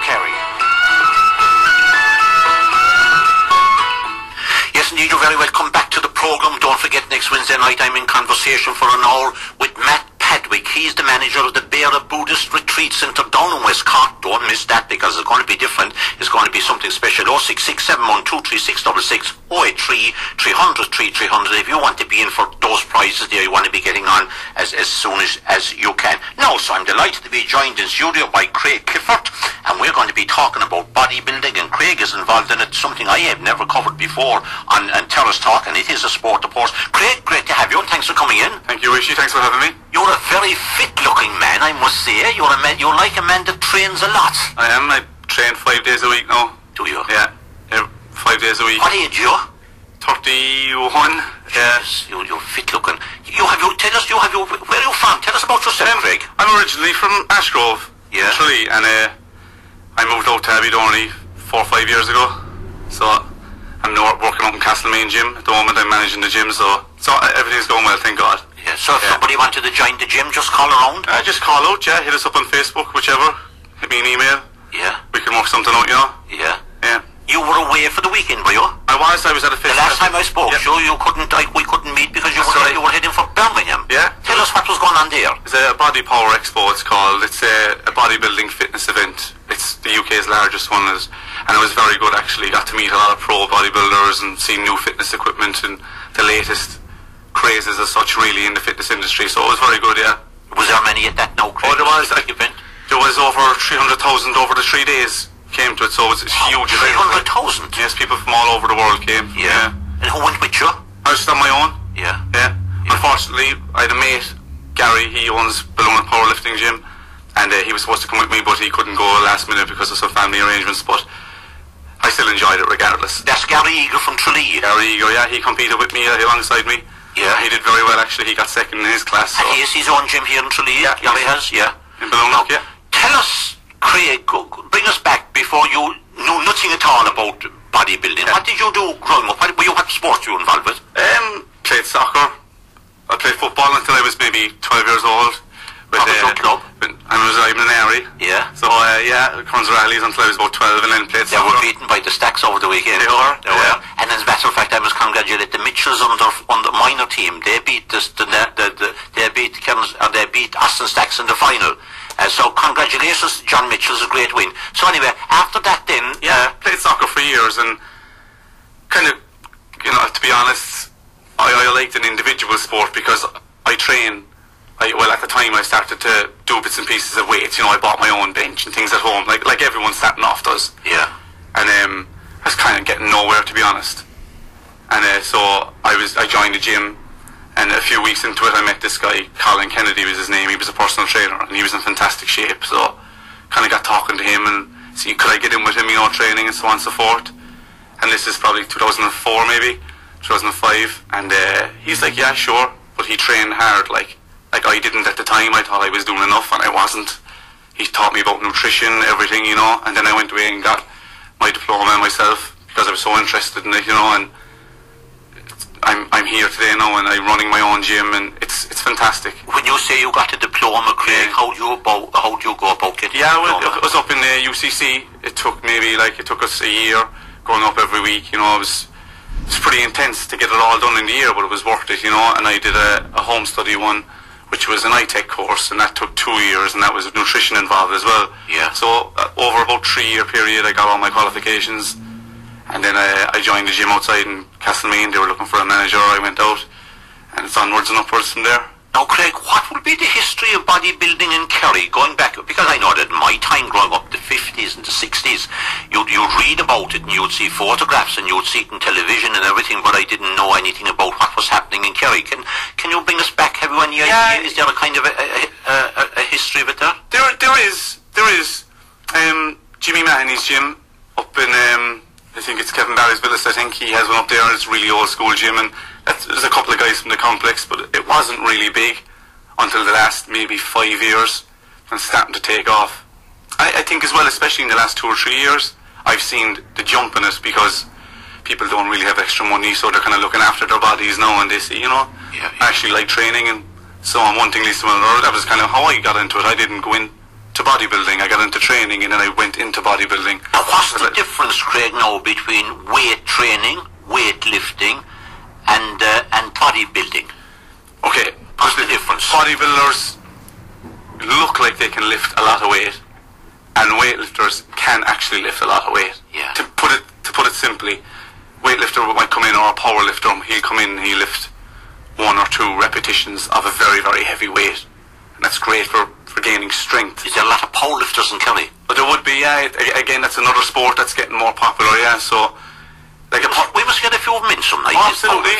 Kerry. Yes, indeed, you're very welcome back to the programme. Don't forget, next Wednesday night I'm in conversation for an hour with Matt Padwick. He's the manager of the Beara Buddhist Retreat Centre down in West Cork. Don't miss that, because it's going to be different. It's going to be something special. 06671236666 083 300 3300. If you want to be in for those prizes there, you want to be getting on as soon as you can. Now, so I'm delighted to be joined in studio by Craig Clifford, and we're going to be talking about bodybuilding, and Craig is involved in it, something I have never covered before on Terrace Talk, and it is a sport, of course. Craig, great to have you, and thanks for coming in. Thank you, Rishi. Thanks for having me. You're a very fit-looking man, I must say. You're like a man that trains a lot. I am. I train 5 days a week now. Do you? Yeah, 5 days a week. What age are you? 31. Yes, you're fit-looking. Where are you from? Tell us about yourself, Craig. I'm originally from Ashgrove, yeah. Tralee, and I moved out to Abbey 4 or 5 years ago. So I'm now working out in Castlemaine gym at the moment. I'm managing the gym, so everything's going well, thank God. Yeah, so if somebody wanted to join the gym, just call around? Just call out, yeah. Hit us up on Facebook, whichever. Hit me an email. Yeah. We can work something out, you know. Yeah. Yeah. You were away for the weekend, were you? I was at a festival. The last time I spoke, we couldn't meet because you were heading for Birmingham. Yeah. Tell us what was going on there. It's a Body Power Expo, it's called. It's a bodybuilding fitness event. It's the UK's largest one, and it was very good actually. Got to meet a lot of pro bodybuilders and see new fitness equipment and the latest crazes as such really in the fitness industry. So it was very good, yeah. Was there many at that now, Craig? Oh, there was. Event? There was over 300,000 over the 3 days came to it, so it's huge. 300,000? Yes, people from all over the world came. Yeah. And who went with you? I was just on my own. Yeah. Yeah. Unfortunately, I had a mate, Gary, he owns Balloon and Powerlifting Gym, and he was supposed to come with me, but he couldn't go last minute because of some family arrangements, but I still enjoyed it regardless. That's Gary Eager from Tralee. Gary Eager, yeah, he competed with me alongside me. Yeah. He did very well actually, he got second in his class. So. And he has his own gym here in Tralee? Yeah. Gary has, yeah. In Balloon, yeah. Tell us, Craig, bring us back before you knew nothing at all about bodybuilding. Yeah. What did you do growing up? What sports were you involved with? Played soccer. I played football until I was maybe 12 years old. What was your club? I was in an area. Yeah. So, Crons rallies until I was about 12 and then played soccer. They were beaten by the Stacks over the weekend. They were. And as a matter of fact, I must congratulate the Mitchells on the minor team. They beat they beat Aston Stacks in the final. So congratulations, John Mitchell's a great win. So anyway, after that then... Yeah, played soccer for years and kind of, to be honest, I liked an individual sport because I train... at the time I started to do bits and pieces of weights, I bought my own bench and things at home, like everyone starting off does. Yeah. And I was kind of getting nowhere, to be honest. And so I joined the gym, and a few weeks into it I met this guy, Colin Kennedy was his name. He was a personal trainer and he was in fantastic shape, so kind of got talking to him and see could I get in with him, training and so on and so forth. And this is probably 2004 maybe, 2005, and he's like, yeah, sure, but he trained hard, like I didn't at the time. I thought I was doing enough and I wasn't. He taught me about nutrition, everything, and then I went away and got my diploma myself because I was so interested in it, and I'm here today now and I'm running my own gym and it's fantastic. When you say you got a diploma, Craig, how do you go about getting a diploma? It was up in UCC. It took us a year going up every week, it was pretty intense to get it all done in the year, but it was worth it, and I did a home study one, which was an iTech course, and that took 2 years, and that was nutrition involved as well. Yeah. So over about 3-year period, I got all my qualifications, and then I joined the gym outside in Castlemaine. They were looking for a manager. I went out, and it's onwards and upwards from there. Now, Craig, what would be the history of bodybuilding in Kerry, going back, because I know that in my time growing up, the 50s and the 60s, you'd read about it and you'd see photographs and you'd see it on television and everything, but I didn't know anything about what was happening in Kerry. Can you bring us back? Have you any idea? Is there a kind of a history of it there? There is. Jimmy Mahoney's gym up in, I think it's Kevin Barry's Villas, I think. He has one up there, and it's a really old school gym, and there's a couple of guys from the complex, but it wasn't really big until the last maybe 5 years, and it's starting to take off. I think as well, especially in the last 2 or 3 years, I've seen the jump in it because people don't really have extra money, so they're kind of looking after their bodies now, and they say, I actually like training, and so on. One thing leads to another. That was kind of how I got into it. I didn't go into to bodybuilding. I got into training, and then I went into bodybuilding. Now, what's the difference, Craig, now between weight training, weightlifting, and bodybuilding? Okay, What's the difference? Bodybuilders look like they can lift a lot of weight, and weightlifters can actually lift a lot of weight. Yeah. To put it simply, weightlifter might come in, or a power lifter, he'll come in and he'll lift 1 or 2 repetitions of a very, very heavy weight, and that's great for gaining strength. Is there a lot of power lifters in Kerry? But there would be, yeah. Again, that's another sport that's getting more popular, yeah. So, like We must get a few of them in some night. absolutely.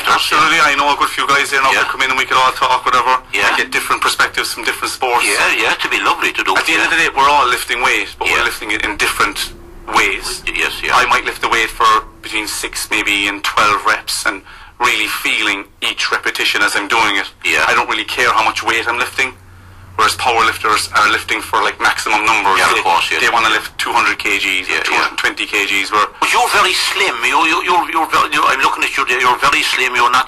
I know a good few guys there now that come in, and we could all talk, whatever. Yeah. And get different perspectives from different sports. Yeah, to be lovely to do. At the end of the day, we're all lifting weight, but we're lifting it in different ways. Yes, yeah. I might lift the weight for between 6 maybe and 12 reps, and really feeling each repetition as I'm doing it. Yeah. I don't really care how much weight I'm lifting. Whereas power lifters are lifting for like maximum numbers. Yeah, of course, yeah. They want to lift 200 kgs, 220 kgs. Where But you're very slim. I'm looking at you there. You're very slim. I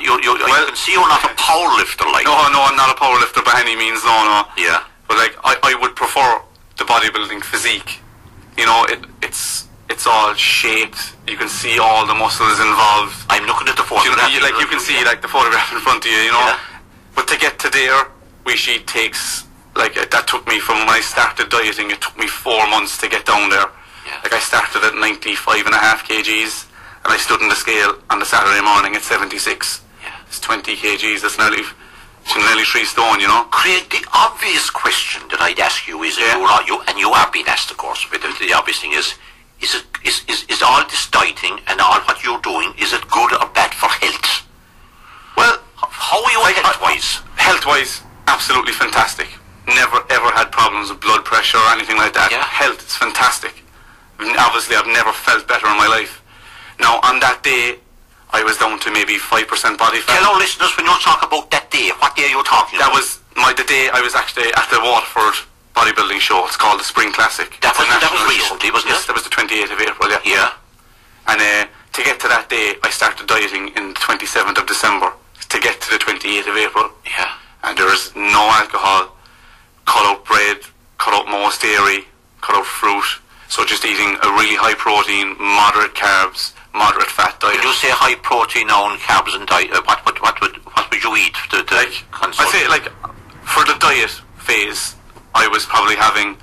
can see you're not a power lifter, like. no, I'm not a power lifter by any means. No. Yeah. But like I would prefer the bodybuilding physique. You know, it's all shaped. You can see all the muscles involved. I'm looking at the photograph. You can see like the photograph in front of you. You know. Yeah. But to get to there, it takes. Like, that took me from when I started dieting, it took me 4 months to get down there. Yeah. Like, I started at 95.5 kgs, and I stood on the scale on the Saturday morning at 76. Yeah. It's 20 kgs, that's nearly 3 stone, you know? Craig, the obvious question that I'd ask you is, and you are being asked, of course, but the obvious thing is all this dieting and all what you're doing, is it good or bad for health? Well, how are you health-wise? Health-wise, absolutely fantastic. Never ever had problems with blood pressure or anything like that. Yeah. Health is fantastic. Obviously, I've never felt better in my life. Now, on that day, I was down to maybe 5% body fat. Tell our listeners, when you talk about that day, what day are you talking That about? was the day I was actually at the Waterford bodybuilding show. It's called the Spring Classic. That was national recently, show. wasn't it? Yes, that was the 28th of April, yeah. Yeah. And to get to that day, I started dieting in the 27th of December to get to the 28th of April. Yeah. And there is no alcohol. Cut out bread, cut out most dairy, cut out fruit. So just eating a really high protein, moderate carbs, moderate fat diet. When you say high protein now and carbs and diet, what would you eat? I'd say, like, for the diet phase, I was probably having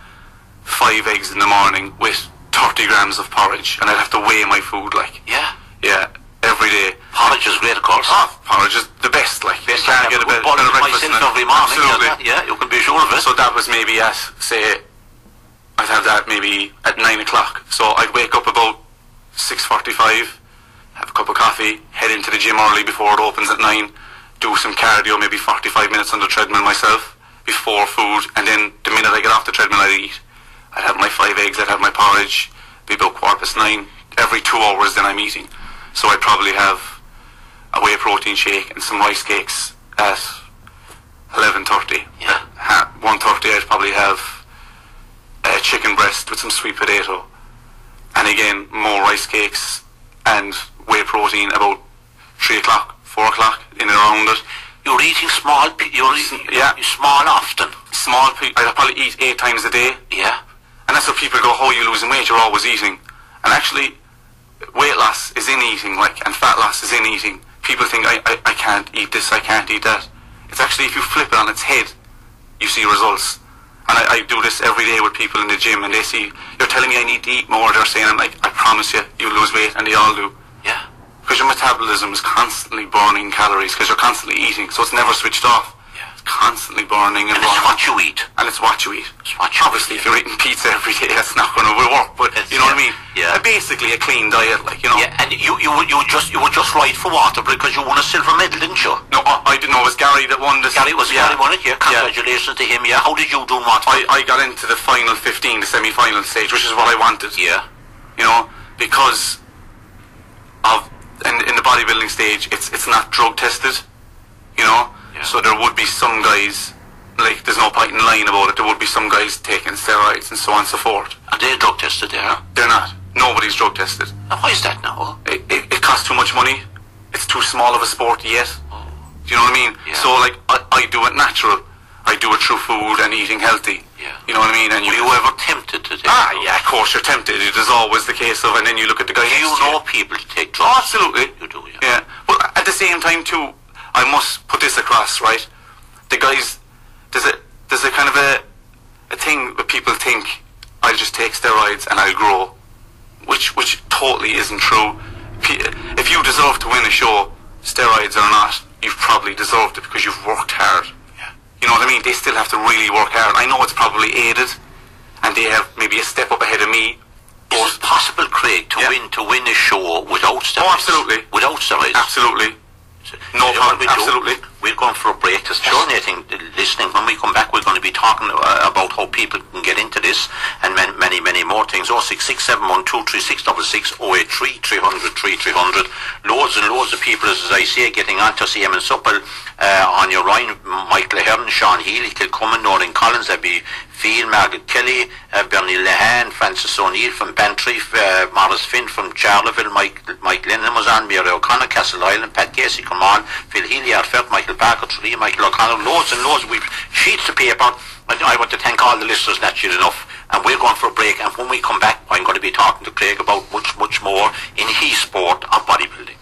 5 eggs in the morning with 30 grams of porridge, and I'd have to weigh my food, like. Yeah. Yeah, every day. Porridge is great, of course. Porridge is the best, like. You can't get a better breakfast than every morning. Absolutely. Yeah, you can be sure of it. So that was maybe at, say, I'd have that maybe at 9 o'clock. So I'd wake up about 6:45, have a cup of coffee, head into the gym early before it opens at 9, do some cardio, maybe 45 minutes on the treadmill myself before food, and then the minute I get off the treadmill I'd eat. I'd have my 5 eggs, I'd have my porridge, be about 9:15. Every 2 hours then I'm eating. So I'd probably have a whey protein shake and some rice cakes at 11:30. Yeah. At 1:30 I'd probably have a chicken breast with some sweet potato, and again more rice cakes and whey protein about 3 o'clock, 4 o'clock, in and around it. You're eating small. You're small often. I'd probably eat 8 times a day. Yeah. And that's what people go, "Oh, you're losing weight, you're always eating." And actually, weight loss is in eating, like, and fat loss is in eating. People think, I can't eat this, I can't eat that. It's actually, if you flip it on its head, you see results. And I do this every day with people in the gym, and they see, "You're telling me I need to eat more." They're saying, I'm like, "I promise you, you'll lose weight," and they all do. Yeah. Because your metabolism is constantly burning calories, because you're constantly eating, so it's never switched off. Yeah. It's constantly burning and And burning. it's what you eat. And it's what you eat. It's what you Obviously, if you're eating pizza every day, that's not going to work. But you know what I mean? Yeah. Basically, a clean diet, like, you know. Yeah, and you were just right for water because you won a silver medal, didn't you? No, I didn't know it was Gary that won this. Gary won it. Yeah. Congratulations to him. Yeah. How did you do in water? I got into the final 15, the semi-final stage, which is what I wanted. Yeah. You know, because of in the bodybuilding stage, it's not drug tested. You know, Yeah. so there would be some guys. Like, there's no point in lying about it. There would be some guys taking steroids and so on and so forth. And they're drug tested there. They're not. Nobody's drug tested. And why is that now? It costs too much money. It's too small of a sport yet. Do you know what I mean? Yeah. So, like, I do it natural. I do it through food and eating healthy. Yeah. You know what I mean? And Were you ever tempted to take drugs? Yeah, of course you're tempted. It is always the case of, and then you look at the guy Do you next to know people to take drugs? Oh, absolutely. You do, yeah. Yeah. Well, at the same time too, I must put this across, right? The guys, there's a kind of a thing that people think, I'll just take steroids and I'll grow, which totally isn't true. If you deserve to win a show, steroids or not, you've probably deserved it because you've worked hard. Yeah. You know what I mean? They still have to really work hard. I know it's probably aided, and they have maybe a step up ahead of me. Is it possible, Craig, to win a show without steroids? Oh, absolutely. Without steroids? Absolutely. No problem, absolutely. We're going for a break. It's fascinating listening. When we come back, we're going to be talking about how people can get into this and many, many more things. 06671236666 083 300 3300. Loads and loads of people, as I say, getting on to see him in Supple. On your line, Michael Ahern, Sean Healy, Kilcummin, Noreen Collins, Abby Field, Margaret Kelly, Bernie Lehan, Francis O'Neill from Bantreef, Morris Finn from Charleville, Mike Lennon was on, Mary O'Connor, Castle Island, Pat Casey, come on, Phil Healy, Arfert, Michael Parker, Tree, Michael O'Connor, loads and loads. We've sheets of paper. I want to thank all the listeners, that's it enough. And we're going for a break, and when we come back, I'm going to be talking to Craig about much more in his sport of bodybuilding.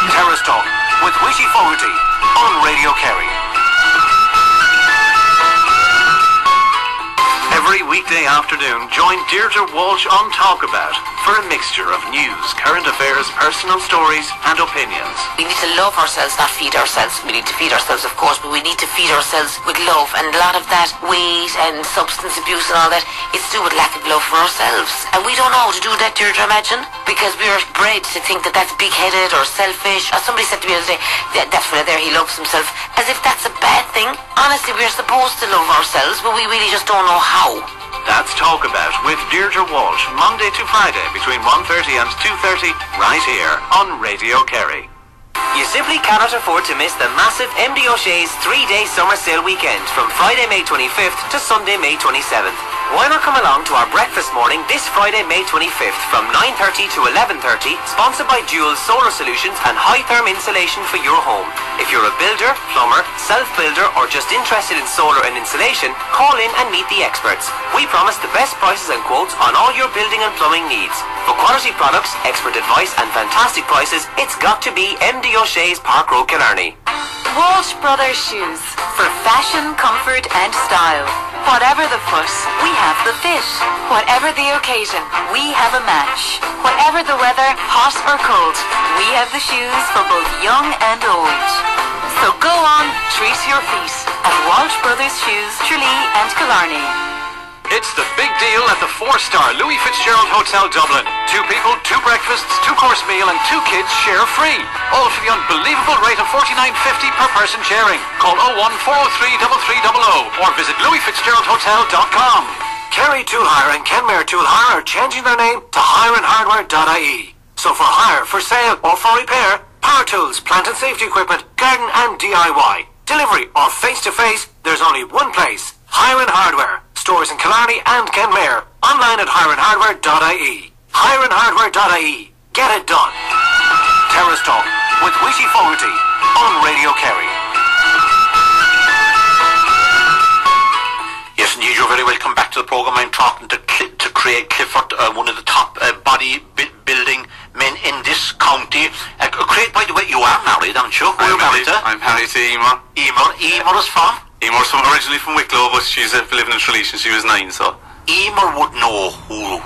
Terrace Talk with Wishy Fogarty on Radio Kerry. Every weekday afternoon, join Deirdre Walsh on Talk About for a mixture of news, current affairs, personal stories and opinions. We need to love ourselves, not feed ourselves. We need to feed ourselves, of course, but we need to feed ourselves with love. And a lot of that weight and substance abuse and all that, it's to do with lack of love for ourselves. And we don't know how to do that, Deirdre, imagine? Because we are bred to think that that's big-headed or selfish. Or somebody said to me the other day, that fella there, he loves himself. As if that's a bad thing. Honestly, we're supposed to love ourselves, but we really just don't know how. That's Talk About with Deirdre Walsh, Monday to Friday between 1:30 and 2:30 right here on Radio Kerry. You simply cannot afford to miss the massive MD O'Shea's 3-day summer sale weekend from Friday, May 25th to Sunday, May 27th. Why not come along to our breakfast morning this Friday, May 25th from 9:30 to 11:30, sponsored by Dual Solar Solutions and High Therm Insulation for your home. If you're a builder, plumber, self-builder or just interested in solar and insulation, call in and meet the experts. We promise the best prices and quotes on all your building and plumbing needs. For quality products, expert advice and fantastic prices, it's got to be MD O'Shea's Park Road, Killarney. Walsh Brothers Shoes. For fashion, comfort and style. Whatever the foot, we have the fit. Whatever the occasion, we have a match. Whatever the weather, hot or cold, we have the shoes for both young and old. So go on, treat your feet at Walsh Brothers Shoes, Tralee and Killarney. It's the big deal at the 4-star Louis Fitzgerald Hotel Dublin. 2 people, 2 breakfasts, 2-course meal and 2 kids share free. All for the unbelievable rate of $49.50 per person sharing. Call 01403 3300 or visit louisfitzgeraldhotel.com. Kerry Tool Hire and Kenmare Tool Hire are changing their name to hireandhardware.ie. So for hire, for sale or for repair, power tools, plant and safety equipment, garden and DIY. Delivery or face-to-face, there's only one place. Hire and Hardware. Stores in Killarney and Kenmare. Online at hireandhardware.ie. Hireandhardware.ie. Get it done. Terrace Talk with Wishy Fogarty on Radio Kerry. Yes, indeed, you're very welcome back to the programme. I'm talking to Craig Clifford, one of the top bodybuilding men in this county. Craig, by the way, you are married, aren't you? I'm married to Emer. Emer is from? Emer's originally from Wicklow, but she's living in Tralee since she was 9, so... Emer would know who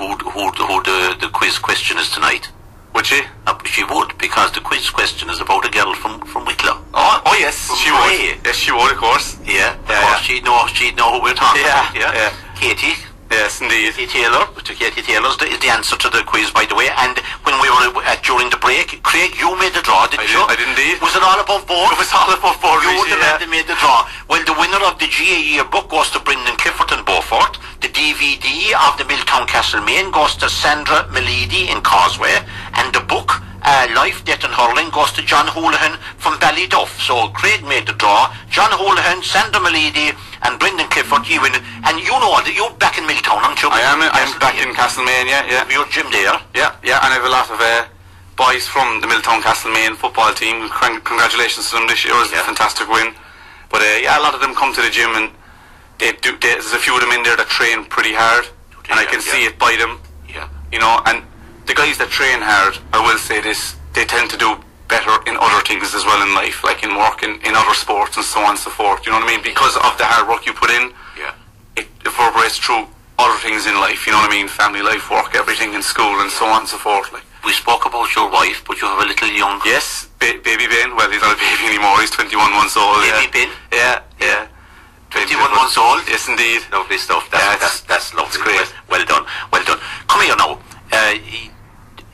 the quiz question is tonight. Would she? She would, because the quiz question is about a girl from Wicklow. Oh yes, she would. Yes, she would, of course. Yeah, of course, she'd know who we're talking about, yeah. Katie. Yes, indeed. Katie Taylor is the answer to the quiz, by the way. And when we were during the break, Craig, you made the draw, didn't you? I did indeed. Was it all above board? It was all above board. You were the man that made the draw. Well, the winner of the GAE book goes to Brendan Clifford in Beaufort. The DVD of the Milltown Castlemaine goes to Sandra Milady in Causeway. And the book, Life, Death and Hurling, goes to John Houlihan from Ballyduff. So Craig made the draw. John Houlihan, Sandra Milady and Brendan Clifford, you win. And you know that you're back in Milltown, aren't you? I'm back in Castlemaine, yeah. Your gym there? Yeah, and I have a lot of boys from the Milltown Castlemaine football team. Congratulations to them this year. It was a fantastic win. But a lot of them come to the gym and there's a few of them in there that train pretty hard, and I can see it by them. Yeah. You know, and the guys that train hard, I will say this, they tend to do better in other things as well in life, like in work, in other sports and so on and so forth. You know what I mean? Because of the hard work you put in, it reverberates through other things in life. You know what I mean? Family life, work, everything in school and so on and so forth. Like, we spoke about your wife, but you have a little young... Yes, baby Ben. Well, he's not a baby anymore. He's 21 months old. Baby Ben? Yeah. 21 months old? Yes, indeed. Lovely stuff. That's lovely. It's great. Well done. Come here now.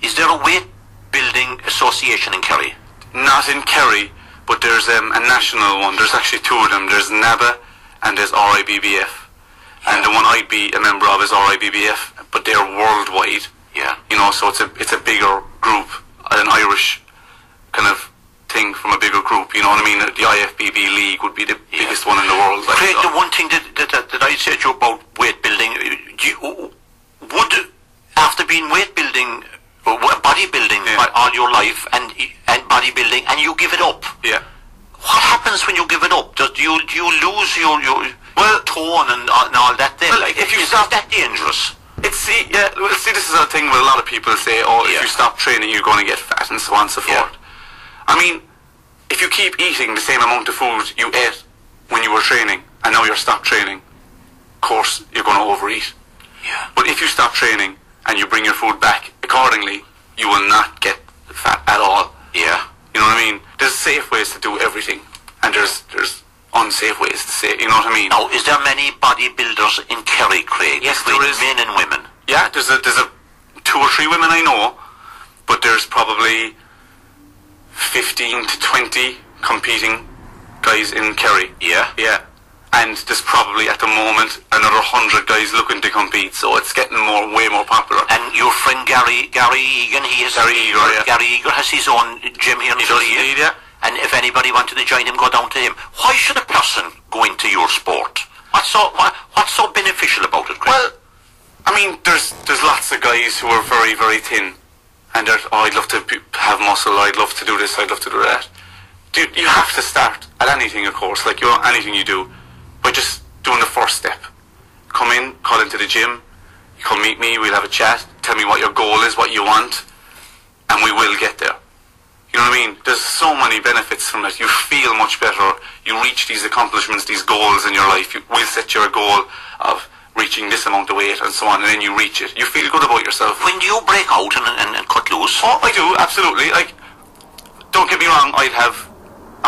Is there a weight building association in Kerry? Not in Kerry, but there's a national one. There's actually two of them. There's NABA and there's RIBBF. And the one I'd be a member of is RIBBF, but they're worldwide. Yeah. You know, so it's a bigger group, an Irish kind of thing from a bigger group. You know what I mean? The IFBB League would be the biggest one in the world. Like, Craig, the one thing that I said to you about weight building, would after being bodybuilding all your life and bodybuilding, and you give it up? Yeah. What happens when you give it up? Do you lose your tone and all that? Then, well, like, if you is stop, that dangerous? This is a thing where a lot of people say, if you stop training, you're going to get fat and so on and so forth. I mean, if you keep eating the same amount of food you ate when you were training, and now you're stopped training, of course, you're going to overeat. Yeah. But if you stop training and you bring your food back accordingly, you will not get fat at all. Yeah. You know what I mean? There's safe ways to do everything, and there's unsafe ways to say, you know what I mean? Now, is there many bodybuilders in Kerry, Craig? Yes, there is. Men and women. Yeah, there's a 2 or 3 women I know, but there's probably 15 to 20 competing guys in Kerry. Yeah? Yeah. And there's probably at the moment another 100 guys looking to compete, so it's getting way more popular. And your friend Gary Egan, Gary Egan has his own gym here in Kerry. Yeah. And if anybody wanted to join him, go down to him. Why should a person go into your sport? What's so beneficial about it, Craig? Well, I mean, there's lots of guys who are very, very thin, and I'd love to have muscle, I'd love to do this, I'd love to do that. Dude, you have to start at anything, of course, like anything you do, by just doing the first step. Come in, call into the gym, you come meet me, we'll have a chat, tell me what your goal is, what you want, and we will get there. You know what I mean? There's so many benefits from it. You feel much better. You reach these accomplishments, these goals in your life. We'll set you a goal of reaching this amount of weight and so on, and then you reach it. You feel good about yourself. When do you break out and cut loose? Oh, I do, absolutely. Like, don't get me wrong, I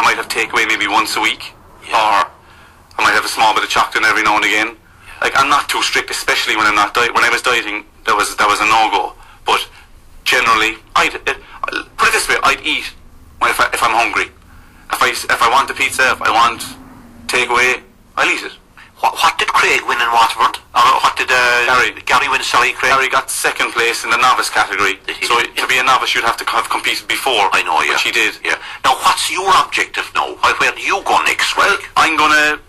might have takeaway maybe once a week, or I might have a small bit of chocolate every now and again. Like, I'm not too strict, especially when I'm not when I was dieting, that was a no-go. But generally, put it this way, I'd eat if I'm hungry. If I want a pizza, if I want takeaway, I'll eat it. What did Craig win in Waterford? Or what did Gary win? Sorry, Craig. Gary got 2nd place in the novice category. So to be a novice, you'd have to have competed before. I know, yeah. Which he did. Yeah. Now, what's your objective now? Where do you go next, Craig? Well, I'm going to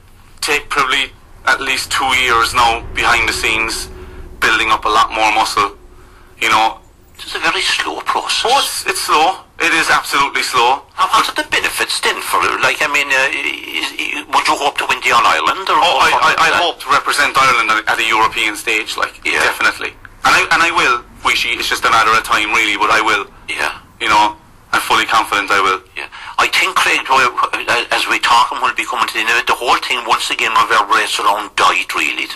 take probably at least 2 years now behind the scenes, building up a lot more muscle. You know. It's a very slow process. Oh, it's slow. It is absolutely slow. Now, what are the benefits then for it? Like, I mean, would you hope to win the All-Ireland? I hope to represent Ireland at a European stage, like, definitely. And I will, Wishy. It's just a matter of time, really, but I will. Yeah. You know, I'm fully confident I will. Yeah. I think, Craig, as we talk and we'll be coming to the end of it, the whole thing once again reverberates around diet, really.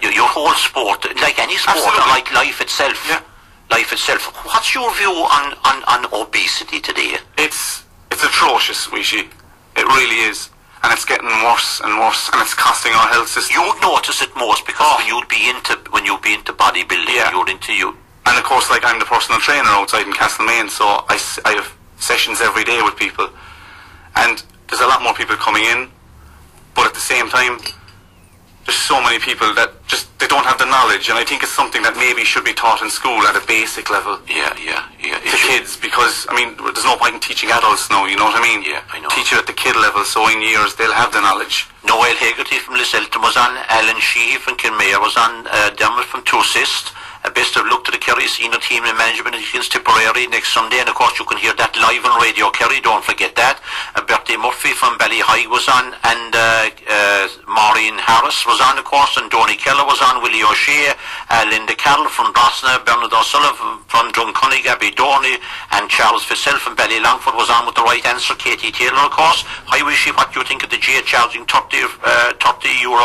Your whole sport, like any sport, like life itself. Yeah. Life itself. What's your view on obesity today? It's atrocious, Wishy. It really is. And it's getting worse and worse, and it's costing our health system. You'd notice it most because when you'd be into bodybuilding, you're into you. And of course, like, I'm the personal trainer outside in Castlemaine, so I have sessions every day with people. And there's a lot more people coming in, but at the same time, there's so many people that they don't have the knowledge, and I think it's something that maybe should be taught in school at a basic level. Yeah. To kids, because, I mean, there's no point in teaching adults now, you know what I mean? Yeah, I know. Teach it at the kid level, so in years they'll have the knowledge. Noel Hegarty from Lisselton was on, Alan Sheehy from Kilmare was on, Dermot from Tourcist. Best of luck to the Kerry senior team and management against Tipperary next Sunday, and of course you can hear that live on Radio Kerry, don't forget that. Bertie Murphy from Ballyhigh was on, and Maureen Harris was on, of course, and Donny Keller was on, Willie O'Shea, Linda Carroll from Brosna, Bernard O'Sullivan from Drumcunnig, Abby Dorney, and Charles Fissell from Ballylongford was on with the right answer, Katie Taylor, of course. Hi Wishy, what do you think of the GA charging €30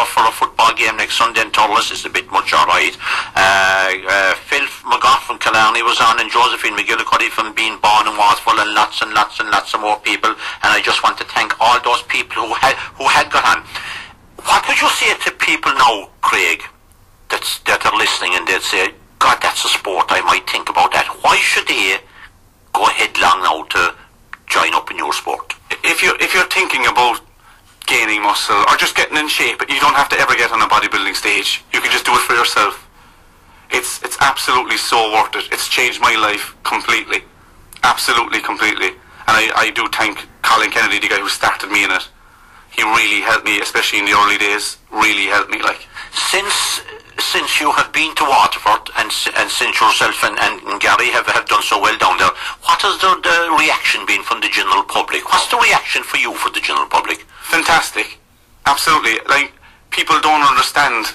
for a football game next Sunday in Thurles? Is a bit much, alright. Phil McGough from Killarney was on, and Josephine McGillicuddy from Beanborn and Wasfull, and lots of more people. And I just want to thank all those people who had got on. What would you say to people now, Craig, that are listening, and they'd say, God, that's a sport, I might think about that. Why should they go headlong now to join up in your sport? If you're thinking about gaining muscle or just getting in shape, you don't have to ever get on a bodybuilding stage. You can just do it for yourself. It's absolutely so worth it. It's changed my life completely. Absolutely, completely. And I do thank Colin Kennedy, the guy who started me in it. He really helped me, especially in the early days. Really helped me, like. Since you have been to Waterford and since yourself and Gary have done so well down there, what has the reaction been from the general public? What's the reaction for you for the general public? Fantastic. Absolutely. Like, people don't understand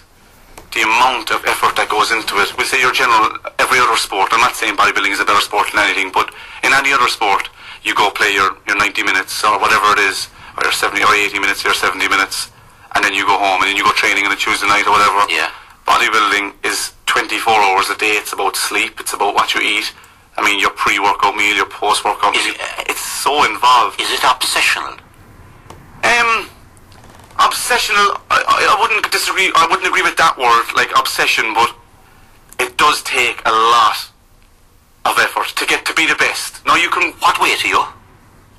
the amount of effort that goes into it. We say your general, every other sport, I'm not saying bodybuilding is a better sport than anything, but in any other sport, you go play your 90 minutes or whatever it is, or your 70 or 80 minutes, your 70 minutes, and then you go home, and then you go training on a Tuesday night or whatever. Yeah. Bodybuilding is 24 hours a day. It's about sleep. It's about what you eat. I mean, your pre-workout meal, your post-workout meal. It's so involved. Is it obsessional? Obsessional, I wouldn't disagree. I wouldn't agree with that word, like obsession, but it does take a lot of effort to get to be the best. Now you can. What weight are you?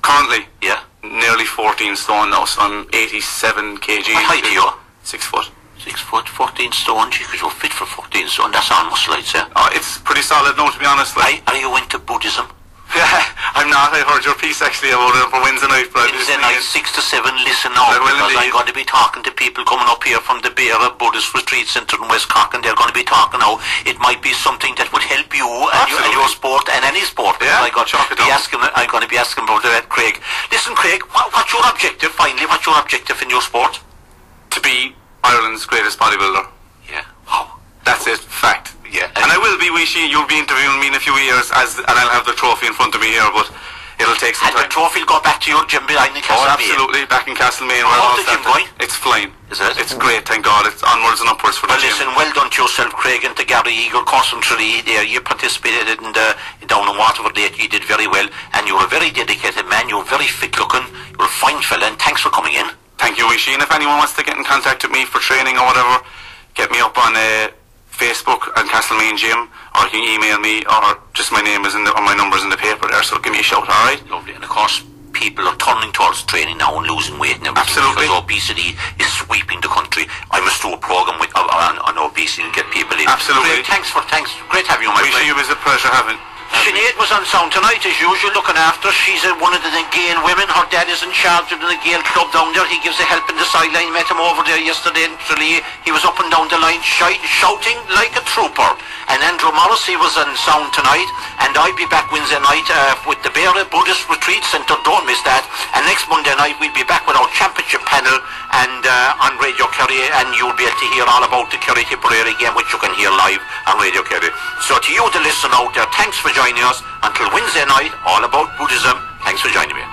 Currently? Yeah. Nearly 14 stone now, so I'm 87 kg. What height are you? 6 foot. 6 foot, 14 stone. Gee, because you're fit for 14 stone. That's almost like, sir. It's pretty solid now, to be honest. Like. Are you into Buddhism? I'm not. I heard your piece actually about it for Wednesday night. Wednesday night, 6 to 7, listen now, because I'm going to be talking to people coming up here from the Beara Buddhist Retreat Centre in West Cork, and they're going to be talking now. It might be something that would help you and your sport and any sport. Yeah, I'm going to be asking about that, Craig. Listen, Craig, what's your objective, finally? What's your objective in your sport? To be Ireland's greatest bodybuilder. Yeah. Wow. That's it. Fact. Yeah. And I will be, Wishy. You'll be interviewing me in a few years, and I'll have the trophy in front of me here, but it'll take some time. And the trophy will go back to your gym behind the Castlemaine? Oh, absolutely. Back in Castlemaine. How's the gym going? It's flying. Is it? It's great, thank God. It's onwards and upwards for the gym. Listen, well done to yourself, Craig, and to Gary Eagle, constantly there. You participated in down in Waterford there. You did very well, and you're a very dedicated man. You're very fit looking. You're a fine fella, and thanks for coming in. Thank you, Wishy. And if anyone wants to get in contact with me for training or whatever, get me up on Facebook and Castlemaine Gym, or you can email me, or just my name is or my number's in the paper there, so give me a shout, alright? Lovely. And of course, people are turning towards training now and losing weight and everything. Absolutely. Because obesity is sweeping the country. I must do a programme on obesity and get people in. Absolutely. Thanks. Great having you, my friend. It was a pleasure having. Sinead was on sound tonight as usual, looking after. She's one of the Gael women. Her dad is in charge of the Gael club down there. He gives a help in the sideline. Met him over there yesterday in Tralee. He was up and down the line shouting like a trooper. And Andrew Morrissey was on sound tonight. And I'll be back Wednesday night with the Beara Buddhist Retreat Centre. Don't miss that. And next Monday night we'll be back with our championship panel and on Radio Kerry, and you'll be able to hear all about the Kerry Tipperary game, which you can hear live on Radio Kerry. So to you, the listener out there, thanks for joining us. Until Wednesday night, all about Buddhism. Thanks for joining me.